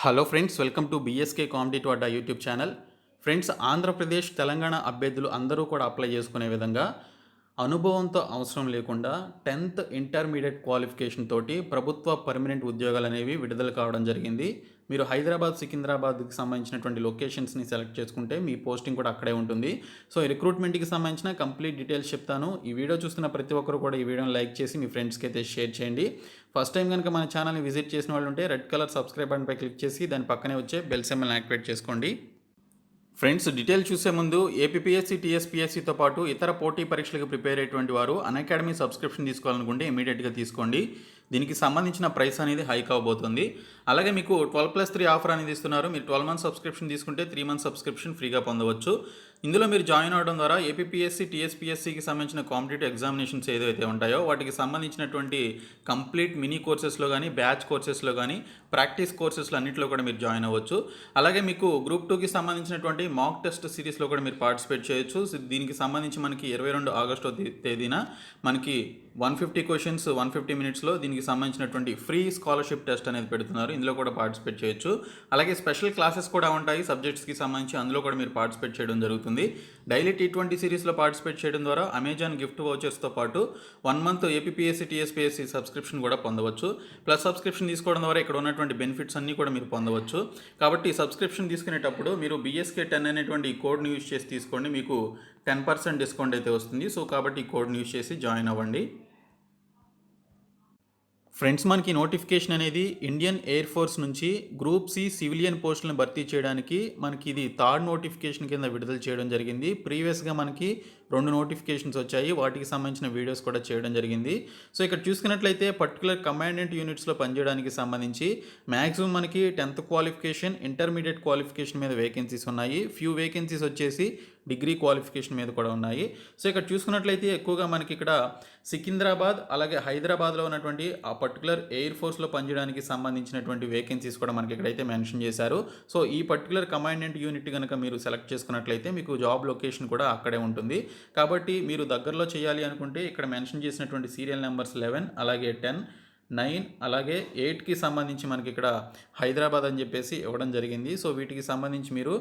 Hello friends, welcome to BSK competitive Adda YouTube channel. Friends, Andhra Pradesh Telangana అభ్యర్థులు అందరూ కూడా apply చేసుకునే విధంగా అనుభవంతో అవసరం లేకుండా 10th ఇంటర్మీడియట్ క్వాలిఫికేషన్ తోటి ప్రభుత్వ పర్మనెంట్ ఉద్యోగాలు అనేవి విడుదల కావడం జరిగింది. మీరు హైదరాబాద్, సికింద్రాబాద్కి సంబంధించినటువంటి లొకేషన్స్ని సెలెక్ట్ చేసుకుంటే మీ పోస్టింగ్ కూడా అక్కడే ఉంటుంది. సో ఈ రిక్రూట్మెంట్కి సంబంధించిన కంప్లీట్ డీటెయిల్స్ చెప్తాను. ఈ వీడియో చూస్తున్న ప్రతి ఒక్కరు కూడా ఈ వీడియోని లైక్ చేసి మీ ఫ్రెండ్స్కి అయితే షేర్ చేయండి. ఫస్ట్ టైం కనుక మన ఛానల్ని విజిట్ చేసిన వాళ్ళు ఉంటే రెడ్ కలర్ సబ్స్క్రైబ్ బటన్పై క్లిక్ చేసి దాని పక్కనే వచ్చే బెల్ సింబల్ని యాక్టివేట్ చేసుకోండి. ఫ్రెండ్స్, డీటెయిల్ చూసే ముందు ఏపీపీఎస్సీ, టీఎస్పీఎస్సీతో పాటు ఇతర పోటీ పరీక్షలకు ప్రిపేర్ అయ్యేటువంటి వారు అన్అకాడమీ సబ్స్క్రిప్షన్ తీసుకోవాలనుకుంటే ఇమీడియట్గా తీసుకోండి. దీనికి సంబంధించిన ప్రైస్ అనేది హైక్ అవబోతుంది. అలాగే మీకు 12+3 ఆఫర్ అనేది ఇస్తున్నారు. మీరు 12 మంత్స్ సబ్స్క్రిప్షన్ తీసుకుంటే 3 మంత్స్ సబ్స్క్రిప్షన్ ఫ్రీగా పొందవచ్చు. ఇందులో మీరు జాయిన్ అవ్వడం ద్వారా ఏపీపీఎస్సీ, టీఎస్పీఎస్సీకి సంబంధించిన కాంపిటేటివ్ ఎగ్జామినేషన్స్ ఏదైతే ఉంటాయో వాటికి సంబంధించినటువంటి కంప్లీట్ మినీ కోర్సెస్లో కానీ, బ్యాచ్ కోర్సెస్లో కానీ, ప్రాక్టీస్ కోర్సెస్లో అన్నింటిలో కూడా మీరు జాయిన్ అవ్వచ్చు. అలాగే మీకు గ్రూప్ 2కి సంబంధించినటువంటి మాక్ టెస్ట్ సిరీస్లో కూడా మీరు పార్టిసిపేట్ చేయొచ్చు. దీనికి సంబంధించి మనకి 22 ఆగస్టు తేదీన మనకి 150 క్వశ్చన్స్ 150 మినిట్స్లో దీనికి సంబంధించినటువంటి ఫ్రీ స్కాలర్షిప్ టెస్ట్ అనేది పెడుతున్నారు. ఇందులో కూడా పార్టిసిపేట్ చేయొచ్చు. అలాగే స్పెషల్ క్లాసెస్ కూడా ఉంటాయి సబ్జెక్ట్స్కి సంబంధించి, అందులో కూడా మీరు పార్టిసిపేట్ చేయడం జరుగుతుంది. డైలీ T20 సిరీస్లో పార్టిసిపేట్ చేయడం ద్వారా అమెజాన్ గిఫ్ట్ వౌచర్స్తో పాటు 1 మంత్ ఏపీపీఎస్సీ, టీఎస్పీఎస్సీ సబ్స్క్రిప్షన్ కూడా పొందవచ్చు. ప్లస్ సబ్స్క్రిప్షన్ తీసుకోవడం ద్వారా ఇక్కడ ఉన్నటువంటి బెనిఫిట్స్ అన్నీ కూడా మీరు పొందవచ్చు. కాబట్టి సబ్స్క్రిప్షన్ తీసుకునేటప్పుడు మీరు BSK10 అనేటువంటి ఈ కోడ్ని యూజ్ చేసి తీసుకోండి. మీకు 10% డిస్కౌంట్ అయితే వస్తుంది. సో కాబట్టి ఈ కోడ్ని యూజ్ చేసి జాయిన్ అవ్వండి. ఫ్రెండ్స్, మనకి నోటిఫికేషన్ అనేది ఇండియన్ ఎయిర్ ఫోర్స్ నుంచి గ్రూప్ సి సివిలియన్ పోస్టులను భర్తీ చేయడానికి మనకి ఇది థర్డ్ నోటిఫికేషన్ కింద విడుదల చేయడం జరిగింది. ప్రీవియస్గా మనకి 2 నోటిఫికేషన్స్ వచ్చాయి. వాటికి సంబంధించిన వీడియోస్ కూడా చేయడం జరిగింది. సో ఇక్కడ చూసుకున్నట్లయితే పర్టికులర్ కమాండెంట్ యూనిట్స్లో పనిచేయడానికి సంబంధించి మ్యాక్సిమం మనకి 10th క్వాలిఫికేషన్, ఇంటర్మీడియట్ క్వాలిఫికేషన్ మీద వేకెన్సీస్ ఉన్నాయి. ఫ్యూ వేకెన్సీస్ వచ్చేసి డిగ్రీ క్వాలిఫికేషన్ మీద కూడా ఉన్నాయి. సో ఇక్కడ చూసుకున్నట్లయితే ఎక్కువగా మనకి ఇక్కడ సికింద్రాబాద్ అలాగే హైదరాబాద్లో ఉన్నటువంటి ఆ పర్టికులర్ ఎయిర్ ఫోర్స్లో పనిచేయడానికి సంబంధించినటువంటి వేకెన్సీస్ కూడా మనకి ఇక్కడైతే మెన్షన్ చేశారు. సో ఈ పర్టికులర్ కమాండెంట్ యూనిట్ కనుక మీరు సెలెక్ట్ చేసుకున్నట్లయితే మీకు జాబ్ లొకేషన్ కూడా అక్కడే ఉంటుంది. కాబట్టి మీరు దగ్గరలో చేయాలి అనుకుంటే ఇక్కడ మెన్షన్ చేసినటువంటి సీరియల్ నెంబర్స్ 11 అలాగే 10, 9 అలాగే 8కి సంబంధించి మనకి ఇక్కడ హైదరాబాద్ అని చెప్పేసి ఇవ్వడం జరిగింది. సో వీటికి సంబంధించి మీరు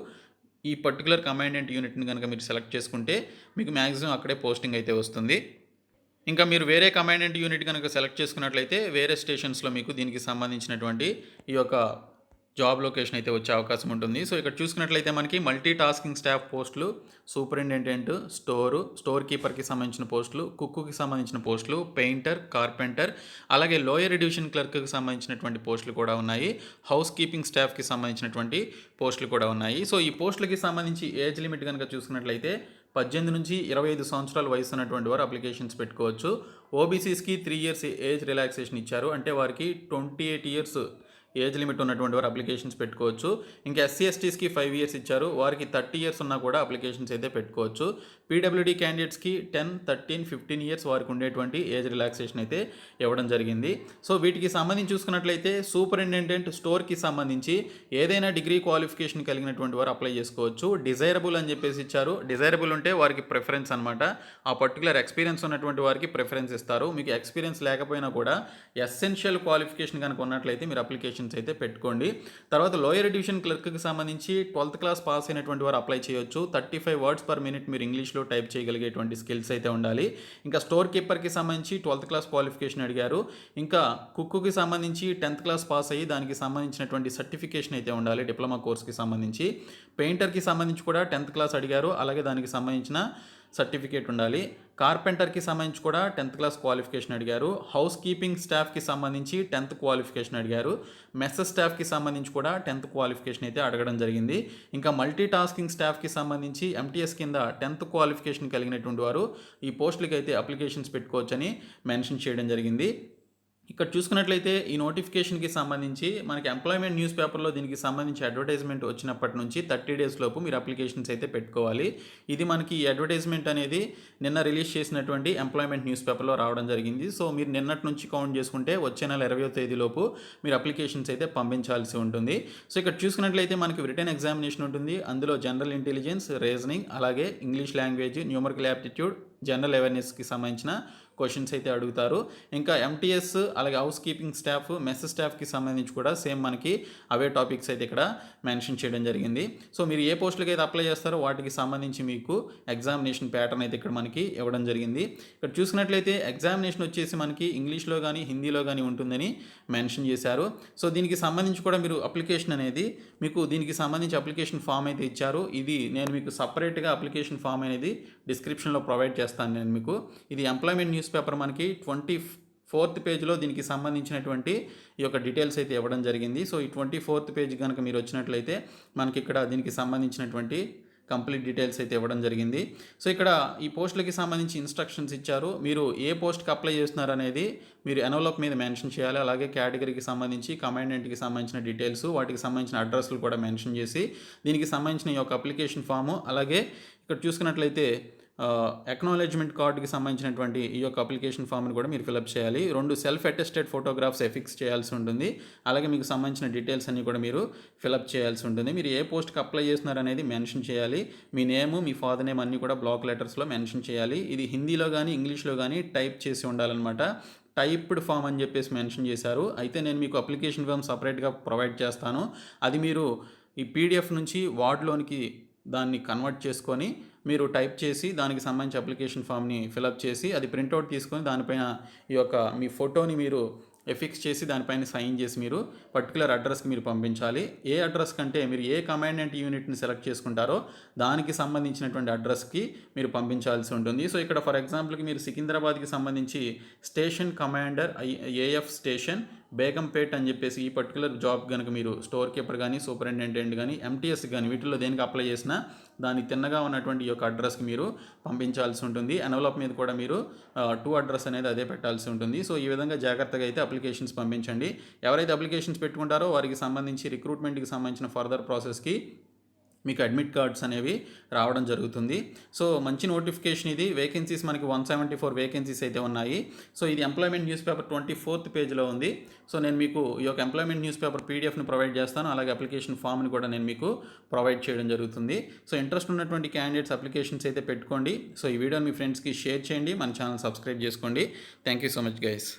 ఈ పర్టికులర్ కమాండెంట్ యూనిట్ని కనుక మీరు సెలెక్ట్ చేసుకుంటే మీకు మ్యాక్సిమం అక్కడే పోస్టింగ్ అయితే వస్తుంది. ఇంకా మీరు వేరే కమాండెంట్ యూనిట్ కనుక సెలెక్ట్ చేసుకున్నట్లయితే వేరే స్టేషన్స్లో మీకు దీనికి సంబంధించినటువంటి ఈ యొక్క జాబ్ లొకేషన్ అయితే వచ్చే అవకాశం ఉంటుంది. సో ఇక్కడ చూసుకున్నట్లయితే మనకి మల్టీ టాస్కింగ్ స్టాఫ్ పోస్టులు, సూపరింటెండెంట్, స్టోర్ కీపర్కి సంబంధించిన పోస్టులు, కుక్కుకి సంబంధించిన పోస్టులు, పెయింటర్, కార్పెంటర్ అలాగే లోయర్ డివిజన్ క్లర్క్కి సంబంధించినటువంటి పోస్టులు కూడా ఉన్నాయి. హౌస్ కీపింగ్ స్టాఫ్కి సంబంధించినటువంటి పోస్టులు కూడా ఉన్నాయి. సో ఈ పోస్టులకి సంబంధించి ఏజ్ లిమిట్ కనుక చూసుకున్నట్లయితే 18 నుంచి 25 సంవత్సరాల వయసు ఉన్నటువంటి వారు అప్లికేషన్స్ పెట్టుకోవచ్చు. ఓబీసీస్కి 3 ఇయర్స్ ఏజ్ రిలాక్సేషన్ ఇచ్చారు. అంటే వారికి 28 ఇయర్స్ ఏజ్ లిమిట్ ఉన్నటువంటి వారు అప్లికేషన్స్ పెట్టుకోవచ్చు. ఇంకా ఎస్సీ ఎస్టీస్కి 5 ఇయర్స్ ఇచ్చారు. వారికి 30 ఇయర్స్ ఉన్నా కూడా అప్లికేషన్స్ అయితే పెట్టుకోవచ్చు. పీడబ్ల్యూడీ క్యాండిడేట్స్కి 10, 13, 15 ఇయర్స్ వారికి ఉండేటువంటి ఏజ్ రిలాక్సేషన్ అయితే ఇవ్వడం జరిగింది. సో వీటికి సంబంధించి చూసుకున్నట్లయితే సూపరింటెండెంట్ స్టోర్కి సంబంధించి ఏదైనా డిగ్రీ క్వాలిఫికేషన్ కలిగినటువంటి వారు అప్లై చేసుకోవచ్చు. డిజైరబుల్ అని చెప్పేసి ఇచ్చారు. డిజైరబుల్ ఉంటే వారికి ప్రిఫరెన్స్ అనమాట. ఆ పర్టికులర్ ఎక్స్పీరియన్స్ ఉన్నటువంటి వారికి ప్రిఫరెన్స్ ఇస్తారు. మీకు ఎక్స్పీరియన్స్ లేకపోయినా కూడా ఎసెన్షియల్ క్వాలిఫికేషన్ కనుక ఉన్నట్లయితే మీరు అప్లికేషన్ అయితే పెట్టుకోండి. తర్వాత లోయర్ డివిజన్ క్లర్క్కి సంబంధించి 12th క్లాస్ పాస్ అయినటువంటి వారు అప్లై చేయొచ్చు. 35 వర్డ్స్ పర్ మినిట్ మీరు ఇంగ్లీష్లో టైప్ చేయగలిగేటువంటి స్కిల్స్ అయితే ఉండాలి. ఇంకా స్టోర్ కీపర్కి సంబంధించి 12th క్లాస్ క్వాలిఫికేషన్ అడిగారు. ఇంకా కుక్కుకి సంబంధించి 10th క్లాస్ పాస్ అయ్యి దానికి సంబంధించినటువంటి సర్టిఫికేషన్ అయితే ఉండాలి డిప్లొమా కోర్స్కి సంబంధించి. పెయింటర్కి సంబంధించి కూడా 10th క్లాస్ అడిగారు. అలాగే దానికి సంబంధించిన సర్టిఫికేట్ ఉండాలి. కార్పెంటర్కి సంబంధించి కూడా 10th క్లాస్ క్వాలిఫికేషన్ అడిగారు. హౌస్ కీపింగ్ స్టాఫ్కి సంబంధించి 10th క్వాలిఫికేషన్ అడిగారు. మెస్ స్టాఫ్కి సంబంధించి కూడా 10th క్వాలిఫికేషన్ అయితే అడగడం జరిగింది. ఇంకా మల్టీ టాస్కింగ్ స్టాఫ్కి సంబంధించి MTS కింద 10th క్వాలిఫికేషన్ కలిగినటువంటి వారు ఈ పోస్టులకి అయితే అప్లికేషన్స్ పెట్టుకోవచ్చని మెన్షన్ చేయడం జరిగింది. ఇక్కడ చూసుకున్నట్లయితే ఈ నోటిఫికేషన్కి సంబంధించి మనకి ఎంప్లాయ్మెంట్ న్యూస్ పేపర్లో దీనికి సంబంధించి అడ్వర్టైజ్మెంట్ వచ్చినప్పటి నుంచి 30 డేస్ లోపు మీరు అప్లికేషన్స్ అయితే పెట్టుకోవాలి. ఇది మనకి ఈ అడ్వర్టైజ్మెంట్ అనేది నిన్న రిలీజ్ చేసినటువంటి ఎంప్లాయ్మెంట్ న్యూస్ పేపర్లో రావడం జరిగింది. సో మీరు నిన్నటి నుంచి కౌంట్ చేసుకుంటే వచ్చే నెల 20వ తేదీలోపు మీరు అప్లికేషన్స్ అయితే పంపించాల్సి ఉంటుంది. సో ఇక్కడ చూసుకున్నట్లయితే మనకి రిటన్ ఎగ్జామినేషన్ ఉంటుంది. అందులో జనరల్ ఇంటెలిజెన్స్, రీజనింగ్ అలాగే English language, numerical aptitude, general అవేర్నెస్కి సంబంధించిన క్వశ్చన్స్ అయితే అడుగుతారు. ఇంకా ఎంటీఎస్ అలాగే హౌస్ కీపింగ్ స్టాఫ్, మెస్ స్టాఫ్కి సంబంధించి కూడా సేమ్ మనకి అవే టాపిక్స్ అయితే ఇక్కడ మెన్షన్ చేయడం జరిగింది. సో మీరు ఏ పోస్టులకి అయితే అప్లై చేస్తారో వాటికి సంబంధించి మీకు ఎగ్జామినేషన్ ప్యాటర్న్ అయితే ఇక్కడ మనకి ఇవ్వడం జరిగింది. ఇక్కడ చూసుకున్నట్లయితే ఎగ్జామినేషన్ వచ్చేసి మనకి ఇంగ్లీష్లో కానీ హిందీలో కానీ ఉంటుందని మెన్షన్ చేశారు. సో దీనికి సంబంధించి కూడా మీరు అప్లికేషన్ అనేది మీకు దీనికి సంబంధించి అప్లికేషన్ ఫామ్ అయితే ఇచ్చారు. ఇది నేను మీకు సపరేట్గా అప్లికేషన్ ఫామ్ అనేది డిస్క్రిప్షన్లో ప్రొవైడ్ చేస్తాను నేను మీకు. ఇది ఎంప్లాయ్మెంట్ న్యూస్ పేపర్ మనకి 24th పేజ్లో దీనికి సంబంధించినటువంటి ఈ యొక్క డీటెయిల్స్ అయితే ఇవ్వడం జరిగింది. సో ఈ 24th పేజ్ కనుక మీరు వచ్చినట్లయితే మనకి ఇక్కడ దీనికి సంబంధించినటువంటి కంప్లీట్ డీటెయిల్స్ అయితే ఇవ్వడం జరిగింది. సో ఇక్కడ ఈ పోస్టులకి సంబంధించి ఇన్స్ట్రక్షన్స్ ఇచ్చారు. మీరు ఏ పోస్ట్కి అప్లై చేస్తున్నారు అనేది మీరు ఎన్వలప్ మీద మెన్షన్ చేయాలి. అలాగే కేటగిరీకి సంబంధించి కమాండెంట్కి సంబంధించిన డీటెయిల్స్, వాటికి సంబంధించిన అడ్రస్లు కూడా మెన్షన్ చేసి దీనికి సంబంధించిన ఈ యొక్క అప్లికేషన్ ఫాము, అలాగే ఇక్కడ చూసుకున్నట్లయితే అక్నాలెడ్జ్మెంట్ కార్డుకి సంబంధించినటువంటి ఈ యొక్క అప్లికేషన్ ఫామ్ని కూడా మీరు ఫిలప్ చేయాలి. 2 సెల్ఫ్ అటెస్టెడ్ ఫోటోగ్రాఫ్స్ ఎఫిక్స్ చేయాల్సి ఉంటుంది. అలాగే మీకు సంబంధించిన డీటెయిల్స్ అన్నీ కూడా మీరు ఫిలప్ చేయాల్సి ఉంటుంది. మీరు ఏ పోస్ట్కి అప్లై చేస్తున్నారు అనేది మెన్షన్ చేయాలి. మీ నేము, మీ ఫాదర్ నేమ్ అన్నీ కూడా బ్లాక్ లెటర్స్లో మెన్షన్ చేయాలి. ఇది హిందీలో కానీ ఇంగ్లీష్లో కానీ టైప్ చేసి ఉండాలన్నమాట. టైప్డ్ ఫామ్ అని చెప్పేసి మెన్షన్ చేశారు. అయితే నేను మీకు అప్లికేషన్ ఫామ్ సపరేట్గా ప్రొవైడ్ చేస్తాను. అది మీరు ఈ పీడిఎఫ్ నుంచి వార్డ్లోనికి దాన్ని కన్వర్ట్ చేసుకొని మీరు టైప్ చేసి దానికి సంబంధించి అప్లికేషన్ ఫామ్ని ఫిలప్ చేసి అది ప్రింట్అవుట్ తీసుకొని దానిపైన ఈ యొక్క మీ ఫోటోని మీరు ఎఫిక్స్ చేసి దానిపైన సైన్ చేసి మీరు పర్టికులర్ అడ్రస్కి మీరు పంపించాలి. ఏ అడ్రస్ కంటే మీరు ఏ కమాండెంట్ యూనిట్ని సెలెక్ట్ చేసుకుంటారో దానికి సంబంధించినటువంటి అడ్రస్కి మీరు పంపించాల్సి ఉంటుంది. సో ఇక్కడ ఫర్ ఎగ్జాంపుల్కి మీరు సికింద్రాబాద్కి సంబంధించి station commander AF station Begumpet అని చెప్పేసి ఈ పర్టికులర్ జాబ్ కనుక మీరు స్టోర్ కీపర్ కానీ సూపరింటెండెంట్ కానీ ఎంటీఎస్ కానీ వీటిల్లో దేనికి అప్లై చేసినా దాని తిన్నగా ఉన్నటువంటి ఈ యొక్క అడ్రస్కి మీరు పంపించాల్సి ఉంటుంది. ఎన్వలప్ మీద కూడా మీరు టు అడ్రస్ అనేది అదే పెట్టాల్సి ఉంటుంది. సో ఈ విధంగా జాగ్రత్తగా అయితే అప్లికేషన్స్ పంపించండి. ఎవరైతే అప్లికేషన్స్ పెట్టుకుంటారో వారికి సంబంధించి రిక్రూట్మెంట్కి సంబంధించిన ఫర్దర్ ప్రాసెస్కి మీకు అడ్మిట్ కార్డ్స్ అనేవి రావడం జరుగుతుంది. సో మంచి నోటిఫికేషన్ ఇది. వేకెన్సీస్ మనకి 174 వేకెన్సీస్ అయితే ఉన్నాయి. సో ఇది ఎంప్లాయ్మెంట్ న్యూస్ పేపర్ 24th పేజ్లో ఉంది. సో నేను మీకు ఈ యొక్క ఎంప్లాయ్మెంట్ న్యూస్ పేపర్ పీడిఎఫ్ని ప్రొవైడ్ చేస్తాను. అలాగే అప్లికేషన్ ఫామ్ని కూడా నేను మీకు ప్రొవైడ్ చేయడం జరుగుతుంది. సో ఇంట్రెస్ట్ ఉన్నటువంటి క్యాండిడేట్స్ అప్లికేషన్స్ అయితే పెట్టుకోండి. సో ఈ వీడియోని మీ ఫ్రెండ్స్కి షేర్ చేయండి. మన ఛానల్ సబ్స్క్రైబ్ చేసుకోండి. Thank you so much guys.